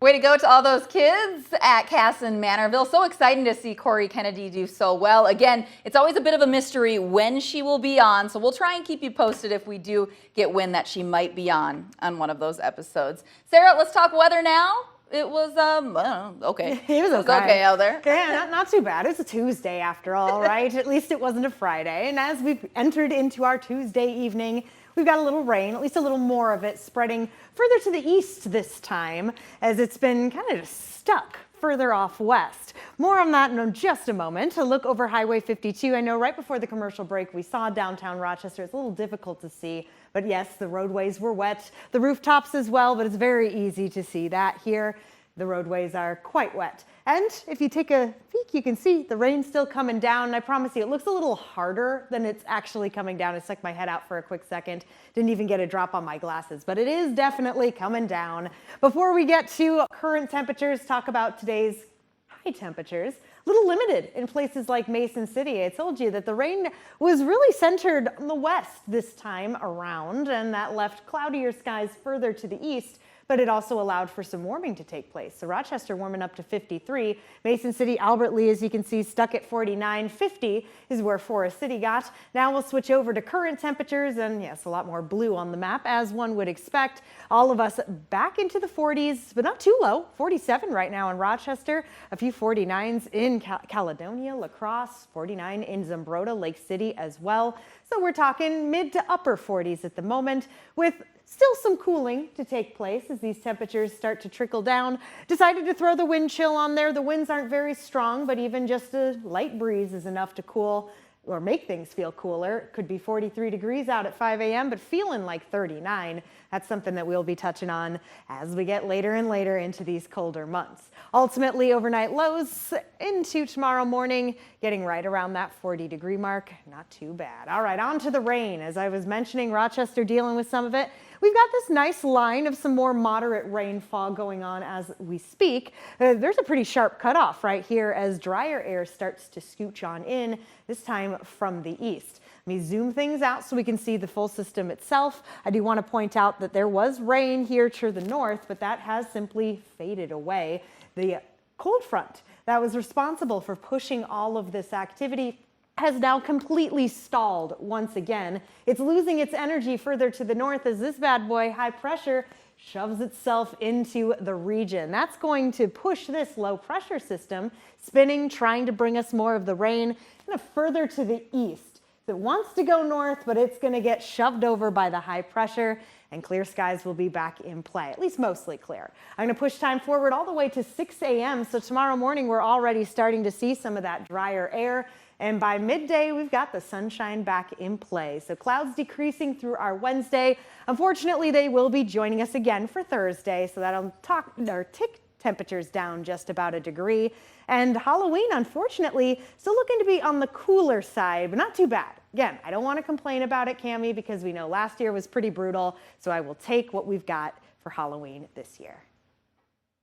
Way to go to all those kids at Kasson Manorville. So exciting to see Corey Kennedy do so well. Again, it's always a bit of a mystery when she will be on, so we'll try and keep you posted if we do get wind that she might be on one of those episodes. Sarah, let's talk weather now. It was, okay. It was okay out there. Yeah, not too bad. It's a Tuesday after all, right? At least it wasn't a Friday. And as we've entered into our Tuesday evening, we've got a little rain, at least a little more of it, spreading further to the east this time, as it's been kind of just stuck further off west. More on that in just a moment. A look over Highway 52. I know right before the commercial break, we saw downtown Rochester. It's a little difficult to see, but yes, the roadways were wet, the rooftops as well, but it's very easy to see that here. The roadways are quite wet. And if you take a peek, you can see the rain's still coming down. And I promise you, it looks a little harder than it's actually coming down. I stuck my head out for a quick second. Didn't even get a drop on my glasses, but it is definitely coming down. Before we get to current temperatures, talk about today's high temperatures. A little limited in places like Mason City. I told you that the rain was really centered on the west this time around, and that left cloudier skies further to the east. But it also allowed for some warming to take place. So Rochester warming up to 53. Mason City, Albert Lea, as you can see, stuck at 49. 50 is where Forest City got. Now we'll switch over to current temperatures, and yes, a lot more blue on the map, as one would expect. All of us back into the 40s, but not too low. 47 right now in Rochester. A few 49s in Caledonia, La Crosse, 49 in Zumbrota, Lake City as well. So we're talking mid to upper 40s at the moment, with still some cooling to take place as these temperatures start to trickle down. Decided to throw the wind chill on there. The winds aren't very strong, but even just a light breeze is enough to cool or make things feel cooler. Could be 43 degrees out at 5 a.m., but feeling like 39. That's something that we'll be touching on as we get later and later into these colder months. Ultimately, overnight lows into tomorrow morning, getting right around that 40-degree mark. Not too bad. All right, on to the rain. As I was mentioning, Rochester dealing with some of it. We've got this nice line of some more moderate rainfall going on as we speak. There's a pretty sharp cutoff right here as drier air starts to scooch on in, this time from the east. Let me zoom things out so we can see the full system itself. I do want to point out that there was rain here to the north, but that has simply faded away. The cold front that was responsible for pushing all of this activity has now completely stalled once again. It's losing its energy further to the north as this bad boy, high pressure, shoves itself into the region. That's going to push this low pressure system spinning, trying to bring us more of the rain kind of further to the east. It wants to go north, but it's going to get shoved over by the high pressure, and clear skies will be back in play, at least mostly clear. I'm going to push time forward all the way to 6 a.m. So tomorrow morning, we're already starting to see some of that drier air. And by midday, we've got the sunshine back in play. So clouds decreasing through our Wednesday. Unfortunately, they will be joining us again for Thursday. So that'll tick temperatures down just about a degree. And Halloween, unfortunately, still looking to be on the cooler side, but not too bad. Again, I don't want to complain about it, Cami, because we know last year was pretty brutal. So I will take what we've got for Halloween this year.